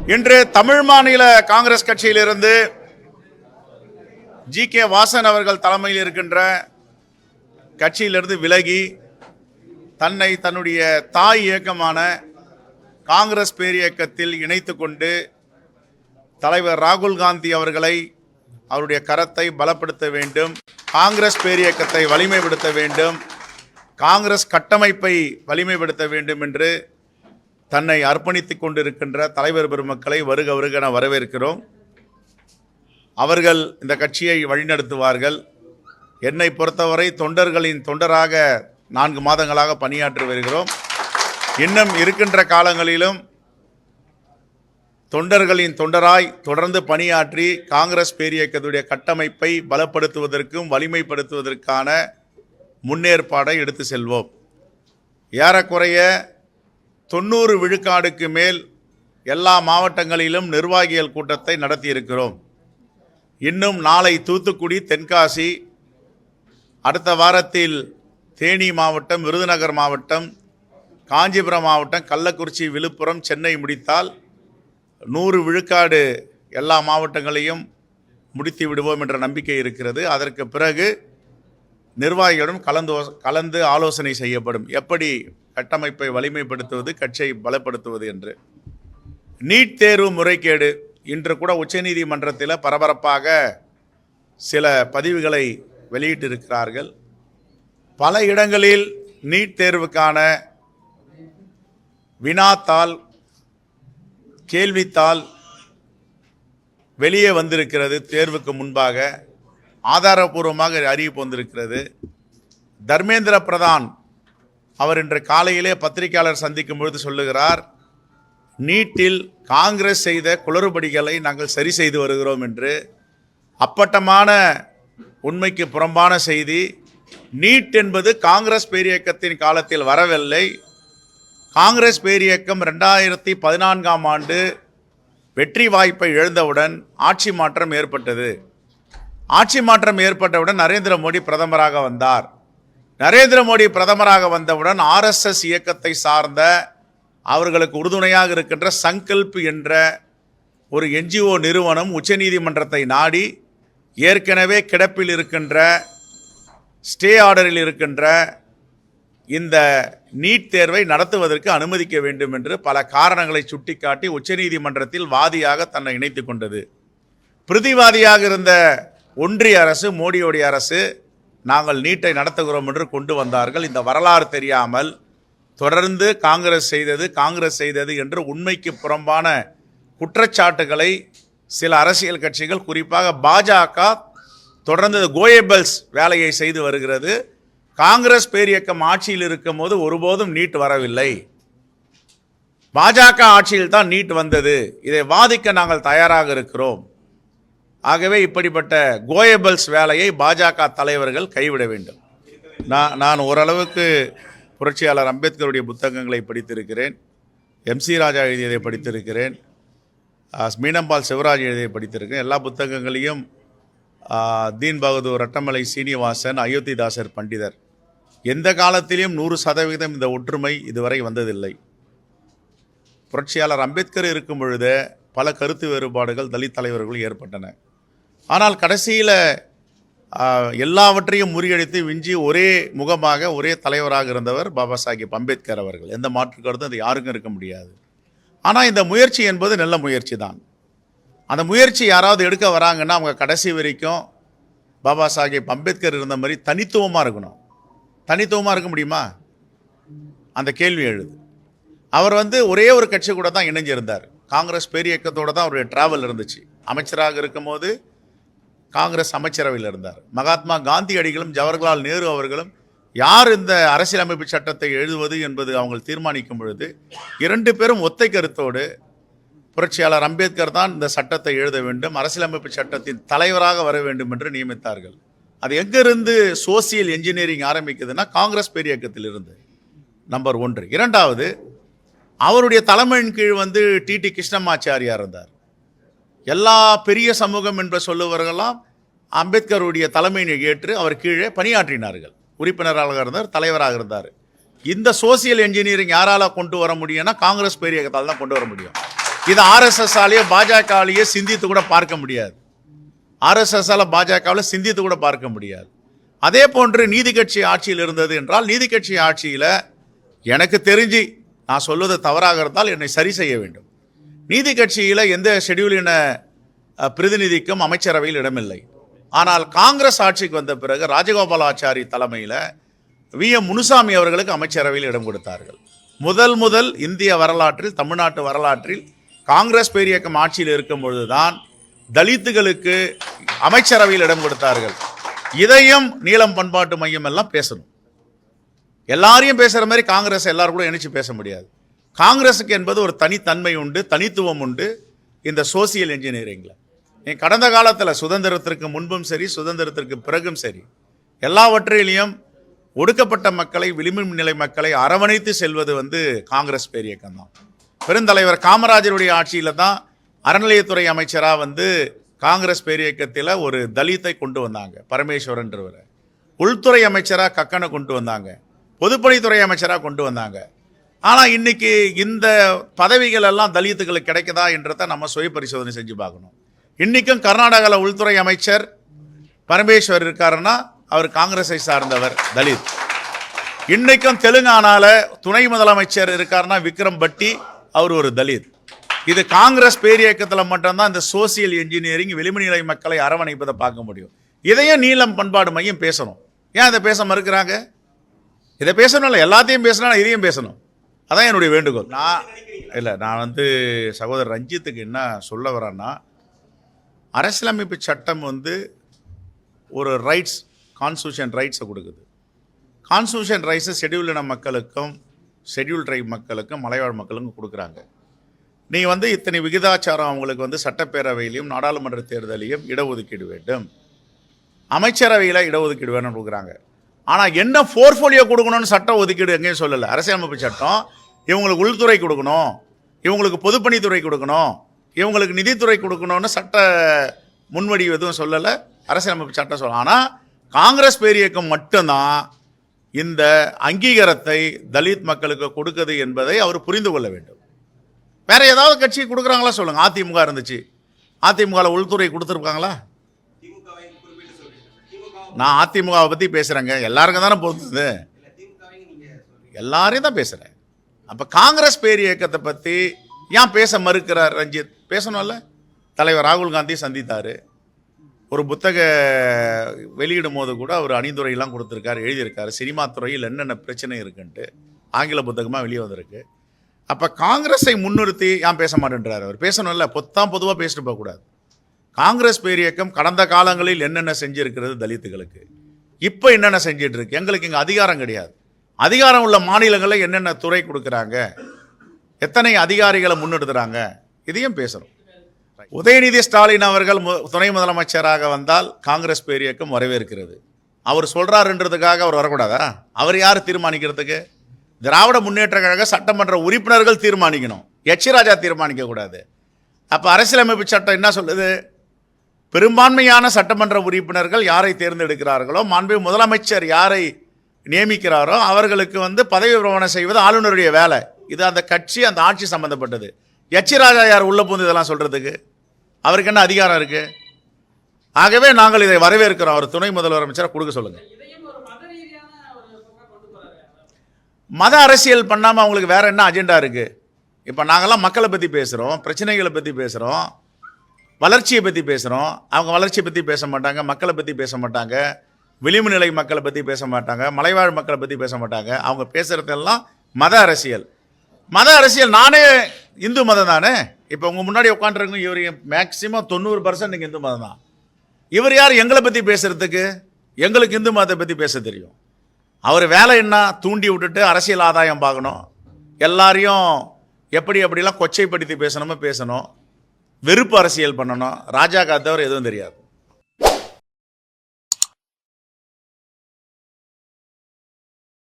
இன்று தமிழ் மாநில காங்கிரஸ் கட்சியிலிருந்து ஜி.கே. வாசன் அவர்கள் தலைமையில் இருக்கின்ற கட்சியிலிருந்து விலகி தன்னுடைய தாய் இயக்கமான காங்கிரஸ் பேரியக்கத்தில் இணைத்து கொண்டு தலைவர் ராகுல் காந்தி அவர்களை அவருடைய கரத்தை பலப்படுத்த வேண்டும், காங்கிரஸ் பேரியக்கத்தை வலிமைப்படுத்த வேண்டும், காங்கிரஸ் கட்டமைப்பை வலிமைப்படுத்த வேண்டும் என்று தன்னை அர்ப்பணித்துக் கொண்டிருக்கின்ற தலைவர் பெருமக்களை வருக வருக என வரவேற்கிறோம். அவர்கள் இந்த கட்சியை வழிநடத்துவார்கள். என்னை பொறுத்தவரை தொண்டர்களின் தொண்டராக 4 மாதங்களாக பணியாற்றி வருகிறோம். இன்னும் இருக்கின்ற காலங்களிலும் தொண்டர்களின் தொண்டராய் தொடர்ந்து பணியாற்றி காங்கிரஸ் பேரியக்கத்துடைய கட்டமைப்பை பலப்படுத்துவதற்கும் வலிமைப்படுத்துவதற்கான முன்னேற்பாடை எடுத்து செல்வோம். ஏறக்குறைய 90 விழுக்காடுக்கு மேல் எல்லா மாவட்டங்களிலும் நிர்வாகிகள் கூட்டத்தை நடத்தியிருக்கிறோம். இன்னும் நாளை தூத்துக்குடி, தென்காசி, அடுத்த வாரத்தில் தேனி மாவட்டம், விருதுநகர் மாவட்டம், காஞ்சிபுரம் மாவட்டம், கள்ளக்குறிச்சி, விழுப்புரம், சென்னை முடித்தால் 100 விழுக்காடு எல்லா மாவட்டங்களையும் முடித்து விடுவோம் என்ற நம்பிக்கை இருக்கிறது. அதற்கு பிறகு நிர்வாகிகளுடன் கலந்து ஆலோசனை செய்யப்படும், எப்படி கட்டமைப்பை வலிமைப்படுத்துவது, கட்சியை பலப்படுத்துவது என்று. நீட் தேர்வு முறைகேடு இன்று கூட உச்சநீதிமன்றத்தில் பரபரப்பாக சில பதிவுகளை வெளியிட்டிருக்கிறார்கள். பல இடங்களில் நீட் தேர்வுக்கான வினாத்தாள், கேள்வித்தாள் வெளியே வந்திருக்கிறது. தேர்வுக்கு முன்பாக ஆதாரபூர்வமாக அறிவிப்பு வந்திருக்கிறது. தர்மேந்திர பிரதான் அவர் இன்று காலையிலே பத்திரிகையாளர் சந்திக்கும் பொழுது சொல்லுகிறார், நீட்டில் காங்கிரஸ் செய்த குளறுபடிகளை நாங்கள் சரி செய்து வருகிறோம் என்று. அப்பட்டமான உண்மைக்கு புறம்பான செய்தி. நீட் என்பது காங்கிரஸ் பேரியக்கத்தின் காலத்தில் வரவில்லை. காங்கிரஸ் பேரியக்கம் 2014ஆம் ஆண்டு வெற்றி வாய்ப்பை இழந்தவுடன் ஆட்சி மாற்றம் ஏற்பட்டது. ஆட்சி மாற்றம் ஏற்பட்டவுடன் நரேந்திர மோடி பிரதமராக வந்தார். நரேந்திர மோடி பிரதமராக வந்தவுடன் RSS இயக்கத்தை சார்ந்த அவர்களுக்கு உறுதுணையாக இருக்கின்ற சங்கல்ப் என்ற ஒரு NGO நிறுவனம் உச்சநீதிமன்றத்தை நாடி ஏற்கனவே கிடப்பில் இருக்கின்ற ஸ்டே ஆர்டரில் இருக்கின்ற இந்த நீட் தேர்வை நடத்துவதற்கு அனுமதிக்க வேண்டும் என்று பல காரணங்களை சுட்டிக்காட்டி உச்சநீதிமன்றத்தில் வாதியாக தன்னை இணைத்து கொண்டது. பிரதிவாதியாக இருந்த ஒன்றிய அரசு, மோடியோடைய அரசு, நாங்கள் நீட்டை நடத்துகிறோம் என்று கொண்டு வந்தார்கள். இந்த வரலாறு தெரியாமல் தொடர்ந்து காங்கிரஸ் செய்தது என்று உண்மைக்கு புறம்பான குற்றச்சாட்டுகளை சில அரசியல் கட்சிகள், குறிப்பாக பாஜக தொடர்ந்து கோயபல்ஸ் வேலையை செய்து வருகிறது. காங்கிரஸ் பேரியக்கம் ஆட்சியில் இருக்கும் போது ஒருபோதும் நீட் வரவில்லை, பாஜக ஆட்சியில் தான் நீட் வந்தது. இதை வாதிக்க நாங்கள் தயாராக இருக்கிறோம். ஆகவே இப்படிப்பட்ட கோயபல்ஸ் வேலையை பாஜக தலைவர்கள் கைவிட வேண்டும். நான் ஓரளவுக்கு புரட்சியாளர் அம்பேத்கருடைய புத்தகங்களை படித்திருக்கிறேன், MC ராஜா எழுதியதை படித்திருக்கிறேன், மீனம்பால் சிவராஜ் எழுதியை படித்திருக்கிறேன். எல்லா புத்தகங்களையும் தீன் பகதூர், ரட்டமலை சீனிவாசன், அயோத்திதாசர் பண்டிதர், எந்த காலத்திலும் 100% இந்த ஒற்றுமை இதுவரை வந்ததில்லை. புரட்சியாளர் அம்பேத்கர் இருக்கும் பொழுது பல கருத்து வேறுபாடுகள் தலித் தலைவர்கள் ஏற்பட்டன. ஆனால் கடைசியில் எல்லாவற்றையும் முறியடித்து விஞ்சி ஒரே முகமாக ஒரே தலைவராக இருந்தவர் பாபா சாஹேப் அம்பேத்கர் அவர்கள். எந்த மாற்று கருத்தும் அது யாருக்கும் இருக்க முடியாது. ஆனால் இந்த முயற்சி என்பது நல்ல முயற்சி தான். அந்த முயற்சி யாராவது எடுக்க வராங்கன்னா அவங்க கடைசி வரைக்கும் பாபா சாஹேப் அம்பேத்கர் இருந்த மாதிரி தனித்துவமாக இருக்கணும். தனித்துவமாக இருக்க முடியுமா? அந்த கேள்வி எழுது. அவர் ஒரே ஒரு கட்சி கூட தான் இணைஞ்சிருந்தார். காங்கிரஸ் பேரியக்கத்தோடு தான் அவருடைய டிராவல் இருந்துச்சு. அமைச்சராக இருக்கும் போது காங்கிரஸ் அமைச்சரவையில் இருந்தார். மகாத்மா காந்தி அடிகளும் ஜவஹர்லால் நேரு அவர்களும் யார் இந்த அரசியலமைப்பு சட்டத்தை எழுதுவது என்பது அவங்க தீர்மானிக்கும் பொழுது 2 பேரும் ஒத்தை கருத்தோடு புரட்சியாளர் அம்பேத்கர் தான் இந்த சட்டத்தை எழுத வேண்டும், அரசியலமைப்பு சட்டத்தின் தலைவராக வர வேண்டும் என்று நியமித்தார்கள். அது எங்கிருந்து சோசியல் என்ஜினியரிங் ஆரம்பிக்குதுன்னா காங்கிரஸ் பேரியக்கத்தில் இருந்து. நம்பர் 1. 2வது, அவருடைய தலைமையின் கீழ் TT கிருஷ்ணமாச்சாரியார் இருந்தார். எல்லா பெரிய சமூகம் என்று சொல்லுவவர்களெல்லாம் அம்பேத்கருடைய தலைமையை ஏற்று அவர் கீழே பணியாற்றினார்கள். உறுப்பினராக இருந்தார், தலைவராக இருந்தார். இந்த சோசியல் என்ஜினியரிங் யாரால கொண்டு வர முடியும்னா காங்கிரஸ் பேரியக்கத்தால் தான் கொண்டு வர முடியும். இது ஆர்எஸ்எஸ் ஆலேயோ பாஜகவிலேயே சிந்தித்து கூட பார்க்க முடியாது. ஆர்எஸ்எஸ் பாஜகவில் சிந்தித்து கூட பார்க்க முடியாது. அதே போன்று நீதி கட்சி ஆட்சியில் இருந்தது என்றால், நீதி கட்சி ஆட்சியில் எனக்கு தெரிஞ்சு நான் சொல்வது தவறாக இருந்தால் என்னை சரி செய்ய வேண்டும். நீதி கட்சியில் எந்த ஷெட்யூலின பிரதிநிதிக்கும் அமைச்சரவையில் இடமில்லை. ஆனால் காங்கிரஸ் ஆட்சிக்கு வந்த பிறகு ராஜகோபாலாச்சாரி தலைமையில் வி.எம். முனுசாமி அவர்களுக்கு அமைச்சரவையில் இடம் கொடுத்தார்கள். முதல் இந்திய வரலாற்றில், தமிழ்நாட்டு வரலாற்றில் காங்கிரஸ் பேரியக்கம் ஆட்சியில் இருக்கும் பொழுதுதான் தலித்துகளுக்கு அமைச்சரவையில் இடம் கொடுத்தார்கள். இதையும் நீலம் பண்பாட்டு மையம் எல்லாம் பேசணும். எல்லாரையும் பேசுகிற மாதிரி காங்கிரஸ் எல்லாரும் கூட இணைச்சு பேச முடியாது. காங்கிரஸுக்கு என்பது ஒரு தனித்தன்மை உண்டு, தனித்துவம் உண்டு. இந்த சோசியல் இன்ஜினியரிங்கில் கடந்த காலத்தில் சுதந்திரத்திற்கு முன்பும் சரி, சுதந்திரத்திற்கு பிறகும் சரி, எல்லாவற்றிலையும் ஒடுக்கப்பட்ட மக்களை, விளிம்பு நிலை மக்களை அரவணைத்து செல்வது காங்கிரஸ் பேரியக்கம் தான். பெருந்தலைவர் காமராஜருடைய ஆட்சியில் தான் அறநிலையத்துறை அமைச்சராக காங்கிரஸ் பேரியக்கத்தில் ஒரு தலித்தை கொண்டு வந்தாங்க, பரமேஸ்வரன்றவரை. உள்துறை அமைச்சராக கக்கனை கொண்டு வந்தாங்க, பொதுப்பணித்துறை அமைச்சராக கொண்டு வந்தாங்க. ஆனால் இன்னைக்கு இந்த பதவிகள் எல்லாம் தலித்துகளுக்கு கிடைக்குதா என்றதை நம்ம சுய பரிசோதனை செஞ்சு பார்க்கணும். இன்றைக்கும் கர்நாடகாவில் உள்துறை அமைச்சர் பரமேஸ்வர் இருக்காருன்னா அவர் காங்கிரஸை சார்ந்தவர், தலித். இன்றைக்கும் தெலுங்கானாவில் துணை முதலமைச்சர் இருக்காருன்னா விக்ரம் பட்டி, அவர் ஒரு தலித். இது காங்கிரஸ் பேரியக்கத்தில் மட்டும்தான் இந்த சோசியல் இன்ஜினியரிங், விளிம்பு நிலை மக்களை அரவணைப்பதை பார்க்க முடியும். இதையும் நீலம் பண்பாடு மையம் பேசணும். ஏன் இதை பேச மறுக்கிறாங்க? இதை பேசணும்ல, எல்லாத்தையும் பேசணும், இதையும் பேசணும். அதான் என்னுடைய வேண்டுகோள். நான் சகோதரர் ரஞ்சித்துக்கு என்ன சொல்ல வரேன்னா, அரசியலமைப்பு சட்டம் ஒரு ரைட்ஸ், கான்ஸ்டியூஷன் ரைட்ஸை கொடுக்குது. கான்ஸ்டியூஷன் ரைட்ஸை ஷெட்யூல் இன மக்களுக்கும், ஷெட்யூல் ட்ரைப் மக்களுக்கும், மலைவாழ் மக்களுக்கும் கொடுக்குறாங்க. நீ இத்தனை விகிதாச்சாரம் அவங்களுக்கு சட்டப்பேரவையிலையும் நாடாளுமன்ற தேர்தலையும் இடஒதுக்கீடு வேண்டும், அமைச்சரவையில் இடஒதுக்கீடு வேணும்னு கொடுக்குறாங்க. ஆனால் என்ன போர்ட்ஃபோலியோ கொடுக்கணும்னு சட்ட ஒதுக்கீடு எங்கேயும் சொல்லலை. அரசியலமைப்பு சட்டம் இவங்களுக்கு உள்துறை கொடுக்கணும், இவங்களுக்கு பொதுப்பணித்துறை கொடுக்கணும், இவங்களுக்கு நிதித்துறை கொடுக்கணும்னு சட்ட முன்வடிவு எதுவும் சொல்லலை, அரசியலமைப்பு சட்டம் சொல்ல. ஆனால் காங்கிரஸ் பேரியக்கம் மட்டும்தான் இந்த அங்கீகாரத்தை தலித் மக்களுக்கு கொடுக்குது என்பதை அவர் புரிந்து கொள்ள வேண்டும். வேற ஏதாவது கட்சி கொடுக்குறாங்களா சொல்லுங்க. அதிமுக இருந்துச்சு, அதிமுகவில் உள்துறை கொடுத்துருக்காங்களா? நான் அதிமுகவை பற்றி பேசுகிறேங்க, எல்லாருக்கும் தானே பொறுத்தது, எல்லாரையும் தான் பேசுகிறேன். அப்போ காங்கிரஸ் பேரியக்கத்தை பற்றி ஏன் பேச மறுக்கிறார் ரஞ்சித்? பேசணும்ல. தலைவர் ராகுல் காந்தி சந்தித்தார், ஒரு புத்தக வெளியிடும் போது கூட அவர் அணிந்துரையெல்லாம் கொடுத்துருக்காரு, எழுதியிருக்காரு, சினிமா துறையில் என்னென்ன பிரச்சனை இருக்குன்ட்டு ஆங்கில புத்தகமாக வெளியே வந்திருக்கு. அப்போ காங்கிரஸை முன்னிறுத்தி ஏன் பேச மாட்டேன்றார் அவர்? பேசணும்ல, பொதுவாக பேசிட்டு போகக்கூடாது. காங்கிரஸ் பேரியக்கம் கடந்த காலங்களில் என்னென்ன செஞ்சுருக்கிறது தலித்துகளுக்கு, இப்போ என்னென்ன செஞ்சிட்டு இருக்கு? எங்களுக்கு இங்கே அதிகாரம் கிடையாது. அதிகாரம் உள்ள மாநிலங்களில் என்னென்ன துறை கொடுக்குறாங்க, எத்தனை அதிகாரிகளை முன்னெடுத்துறாங்க, இதையும் பேசணும். உதயநிதி ஸ்டாலின் அவர்கள் துணை முதலமைச்சராக வந்தால் காங்கிரஸ் பேரியக்கம் வரவேற்கிறது. அவர் சொல்கிறாருன்றதுக்காக அவர் வரக்கூடாதா? அவர் யார் தீர்மானிக்கிறதுக்கு? திராவிட முன்னேற்ற கழக சட்டமன்ற உறுப்பினர்கள் தீர்மானிக்கணும், ராஜா தீர்மானிக்கக்கூடாது. அப்போ அரசியலமைப்பு சட்டம் என்ன சொல்லுது? பெரும்பான்மையான சட்டமன்ற உறுப்பினர்கள் யாரை தேர்ந்தெடுக்கிறார்களோ, மாண்புமிகு முதலமைச்சர் யாரை நியமிக்கிறாரோ அவர்களுக்கு பதவி பிரமாணம் செய்வது ஆளுநருடைய வேலை. இது அந்த கட்சி, அந்த ஆட்சி சம்பந்தப்பட்டது. ராஜா யார் உள்ள போந்து இதெல்லாம் சொல்றதுக்கு? அவருக்கு என்ன அதிகாரம் இருக்கு? ஆகவே நாங்கள் இதை வரவேற்கிறோம். அவர் துணை முதலமைச்சரை கொடுக்க சொல்லுங்க. மத அரசியல் பண்ணாமல் அவங்களுக்கு வேற என்ன அஜெண்டா இருக்கு? இப்போ நாங்கள்லாம் மக்களை பற்றி பேசுகிறோம், பிரச்சனைகளை பற்றி பேசுகிறோம், வளர்ச்சியை பற்றி பேசுகிறோம். அவங்க வளர்ச்சியை பற்றி பேச மாட்டாங்க, மக்களை பற்றி பேச மாட்டாங்க, விளிம்பு நிலை மக்களை பற்றி பேச மாட்டாங்க, மலைவாழ் மக்களை பற்றி பேச மாட்டாங்க. அவங்க பேசுகிறதெல்லாம் மத அரசியல். மத அரசியல் நானே இந்து மதம் தானே. இப்போ உங்கள் முன்னாடி உட்காந்துருங்க, இவர் மேக்சிமம் 90% நீங்கள் இந்து மதம் தான். இவர் யார் எங்களை பற்றி பேசுகிறதுக்கு? எங்களுக்கு இந்து மதத்தை பற்றி பேச தெரியும். அவர் வேலை என்ன? தூண்டி விட்டுட்டு அரசியல் ஆதாயம் பார்க்கணும், எல்லாரையும் எப்படிலாம் கொச்சைப்படுத்தி பேசணுமோ பேசணும், வெறுப்பு அரசியல் பண்ணணும். ராஜா காத்தவர் எதுவும் தெரியாது.